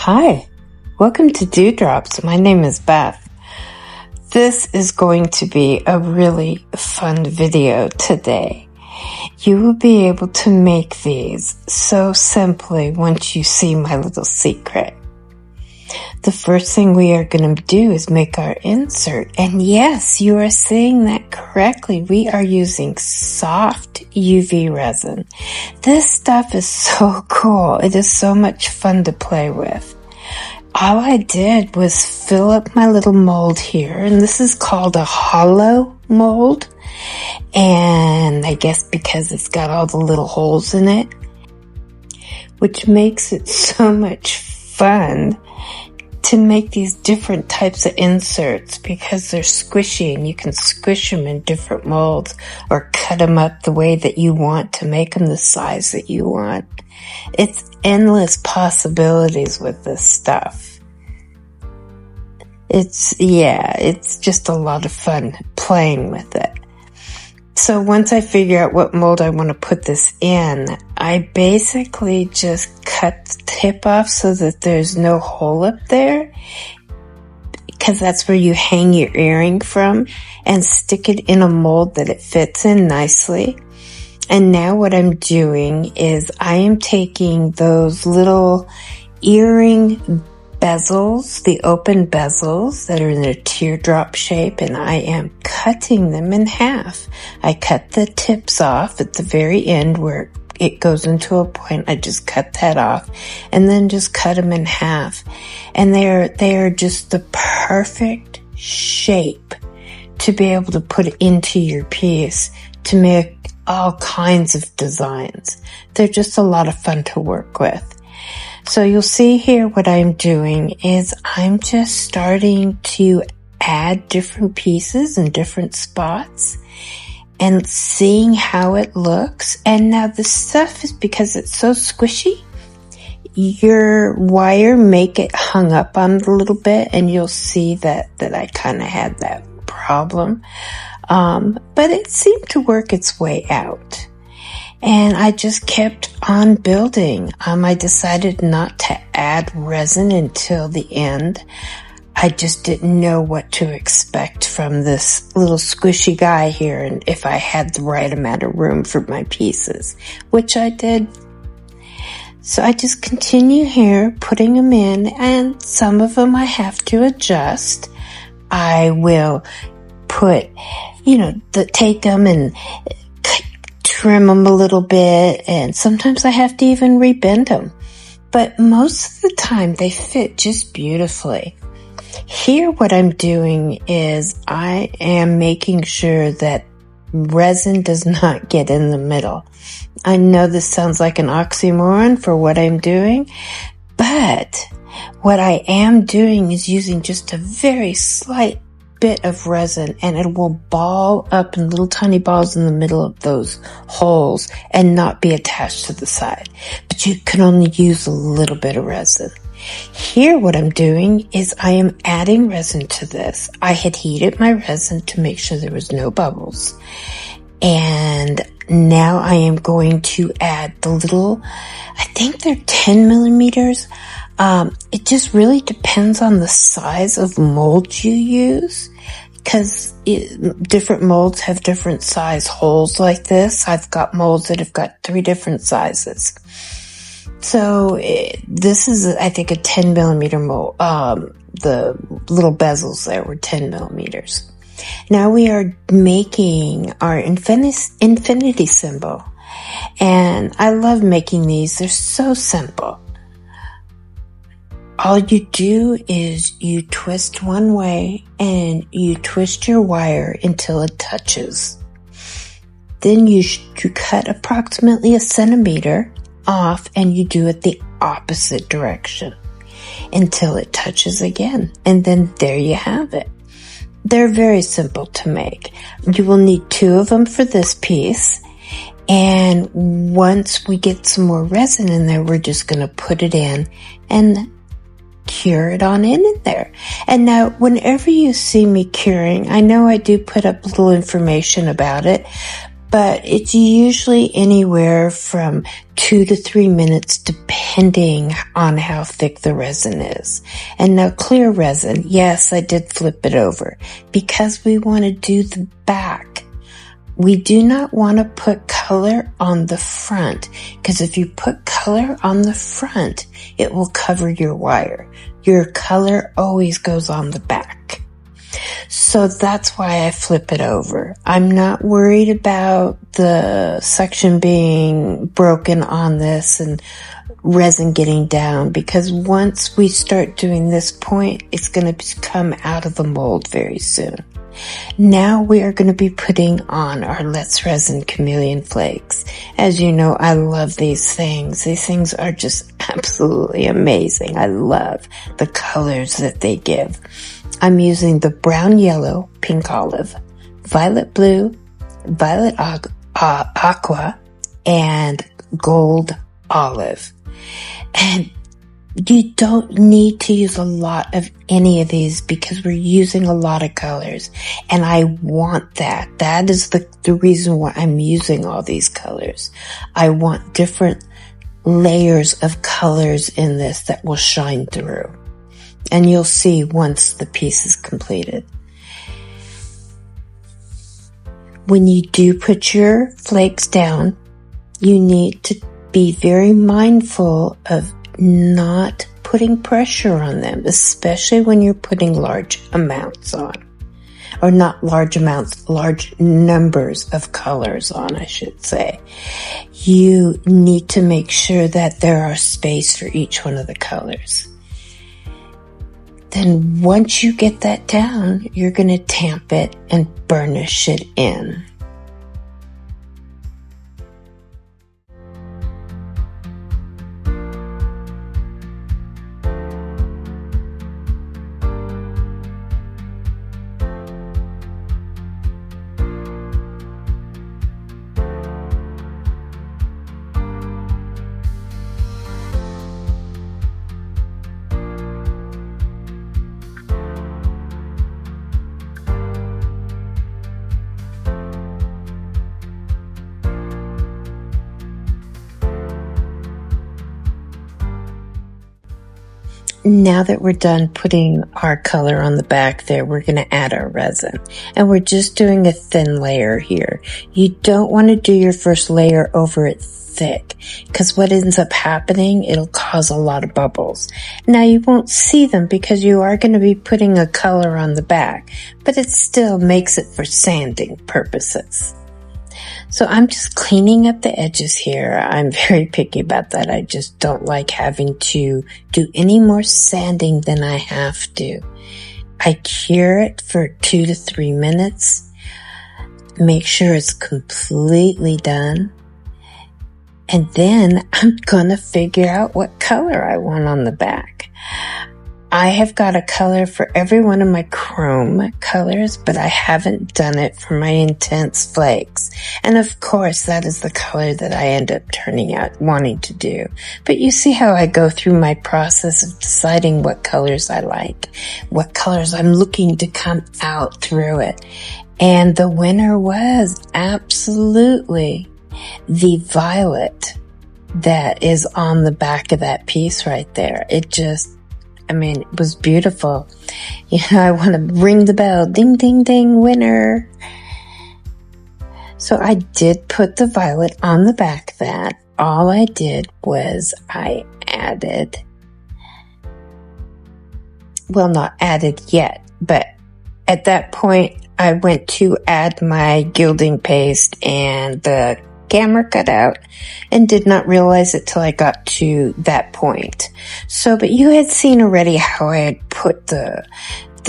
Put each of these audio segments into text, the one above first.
Hi, welcome to Dewdrops. My name is Beth. This is going to be a really fun video today. You will be able to make these so simply once you see my little secret. The first thing we are going to do is make our insert. And yes, you are saying that correctly. We are using soft UV resin. This stuff is so cool. It is so much fun to play with. All I did was fill up my little mold here, and this is called a hollow mold. And I guess because it's got all the little holes in it, which makes it so much fun to make these different types of inserts because they're squishy and you can squish them in different molds or cut them up the way that you want to make them the size that you want. It's endless possibilities with this stuff. It's just a lot of fun playing with it. So once I figure out what mold I want to put this in, I basically just cut the tip off so that there's no hole up there, because that's where you hang your earring from, and stick it in a mold that it fits in nicely. And now what I'm doing is I am taking those little earring bezels, the open bezels that are in a teardrop shape, and I am cutting them in half. I cut the tips off at the very end where it goes into a point. I just cut that off and then just cut them in half. And they are just the perfect shape to be able to put into your piece to make all kinds of designs. They're just a lot of fun to work with. So you'll see here what I'm doing is I'm just starting to add different pieces in different spots and seeing how it looks. And now the stuff is, because it's so squishy, your wire make it hung up on it a little bit, and you'll see that I kind of had that problem. But it seemed to work its way out. And I just kept on building. I decided not to add resin until the end. I just didn't know what to expect from this little squishy guy here, and if I had the right amount of room for my pieces, which I did. So I just continue here, putting them in, and some of them I have to adjust. I will put, take them and trim them a little bit, and sometimes I have to even rebend them. But most of the time they fit just beautifully. Here what I'm doing is I am making sure that resin does not get in the middle. I know this sounds like an oxymoron for what I'm doing, but what I am doing is using just a very slight bit of resin, and it will ball up in little tiny balls in the middle of those holes and not be attached to the side. But you can only use a little bit of resin. Here what I'm doing is I am adding resin to this. I had heated my resin to make sure there was no bubbles. And now I am going to add the little, I think they're 10 millimeters. It just really depends on the size of mold you use, because different molds have different size holes like this. I've got molds that have got 3 different sizes. So this is, I think, a 10 millimeter mold. The little bezels there were 10 millimeters. Now we are making our infinity symbol. And I love making these. They're so simple. All you do is you twist one way and you twist your wire until it touches. Then you cut approximately a centimeter off and you do it the opposite direction until it touches again. And then there you have it. They're very simple to make. You will need 2 of them for this piece. And once we get some more resin in there, we're just going to put it in and cure it on in there. And now whenever you see me curing, I know I do put up little information about it, but it's usually anywhere from 2 to 3 minutes depending on how thick the resin is. And now clear resin, yes, I did flip it over because we want to do the back. We do not want to put color on the front, because if you put color on the front, it will cover your wire. Your color always goes on the back. So that's why I flip it over. I'm not worried about the section being broken on this and resin getting down, because once we start doing this point, it's going to come out of the mold very soon. Now we are going to be putting on our Let's Resin Chameleon Flakes. As you know, I love these things. These things are just absolutely amazing. I love the colors that they give. I'm using the brown yellow, pink olive, violet blue, violet aqua, and gold olive. And you don't need to use a lot of any of these because we're using a lot of colors. And I want that. That is the reason why I'm using all these colors. I want different layers of colors in this that will shine through. And you'll see once the piece is completed. When you do put your flakes down, you need to be very mindful of not putting pressure on them, especially when you're putting large amounts on. Or not large amounts, large numbers of colors on, I should say. You need to make sure that there are space for each one of the colors. Then once you get that down, you're going to tamp it and burnish it in. Now that we're done putting our color on the back there, we're going to add our resin. And we're just doing a thin layer here. You don't want to do your first layer over it thick, because what ends up happening, it'll cause a lot of bubbles. Now you won't see them because you are going to be putting a color on the back, but it still makes it for sanding purposes. So I'm just cleaning up the edges here. I'm very picky about that. I just don't like having to do any more sanding than I have to. I cure it for 2 to 3 minutes. Make sure it's completely done. And then I'm gonna figure out what color I want on the back. I have got a color for every one of my chrome colors, but I haven't done it for my intense flakes. And of course, that is the color that I end up turning out wanting to do. But you see how I go through my process of deciding what colors I like, what colors I'm looking to come out through it. And the winner was absolutely the violet that is on the back of that piece right there. It was beautiful. You know, I want to ring the bell. Ding, ding, ding, winner. So I did put the violet on the back of that. All I did was I added, well, not added yet, but at that point I went to add my gilding paste and the camera cut out and did not realize it till I got to that point. So, but you had seen already how I had put the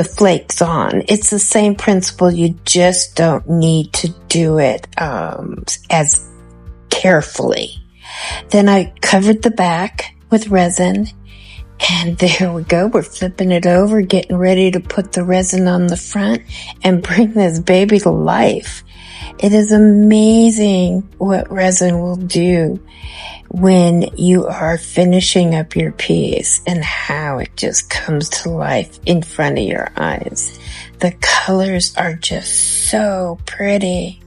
flakes on. It's the same principle. You just don't need to do it as carefully. Then I covered the back with resin, and there we go. We're flipping it over, getting ready to put the resin on the front and bring this baby to life. It is amazing what resin will do when you are finishing up your piece and how it just comes to life in front of your eyes. The colors are just so pretty.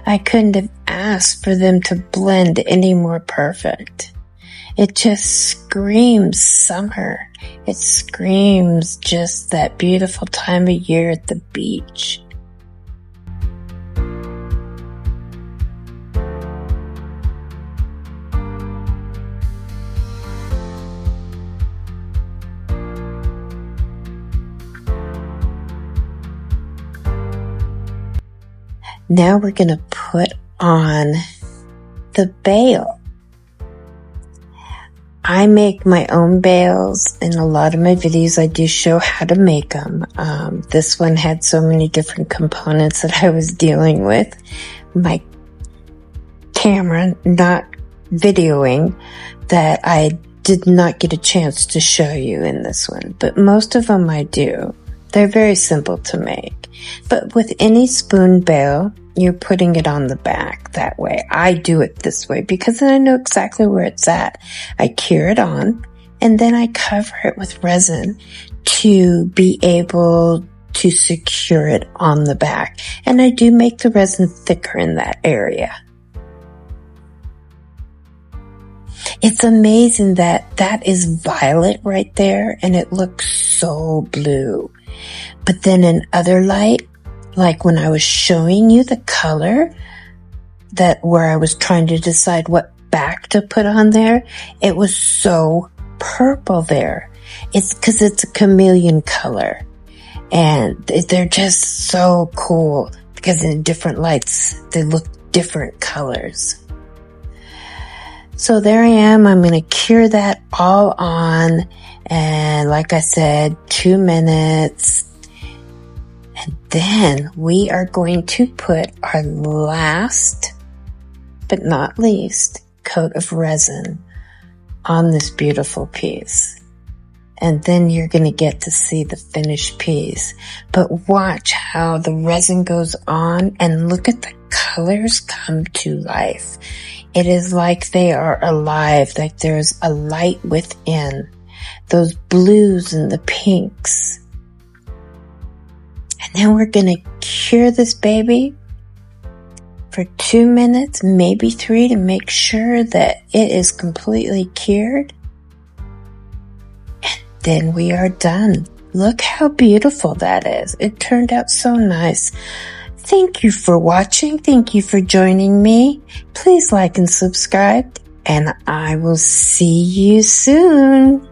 I couldn't have asked for them to blend any more perfect. It just screams summer. It screams just that beautiful time of year at the beach. Now we're going to put on the bail. I make my own bails. In a lot of my videos, I do show how to make them. This one had so many different components that I was dealing with. My camera not videoing that I did not get a chance to show you in this one. But most of them I do. They're very simple to make. But with any spoon bail, you're putting it on the back that way. I do it this way because then I know exactly where it's at. I cure it on and then I cover it with resin to be able to secure it on the back. And I do make the resin thicker in that area. It's amazing that that is violet right there and it looks so blue. But then in other light, like when I was showing you the color that where I was trying to decide what back to put on there, it was so purple there. It's because it's a chameleon color and they're just so cool because in different lights, they look different colors. So there I am. I'm going to cure that all on. And like I said, 2 minutes. And then we are going to put our last, but not least, coat of resin on this beautiful piece. And then you're going to get to see the finished piece. But watch how the resin goes on and look at the colors come to life. It is like they are alive, like there's a light within. Those blues and the pinks. And then we're going to cure this baby for 2 minutes, maybe 3, to make sure that it is completely cured. And then we are done. Look how beautiful that is. It turned out so nice. Thank you for watching. Thank you for joining me. Please like and subscribe, and I will see you soon.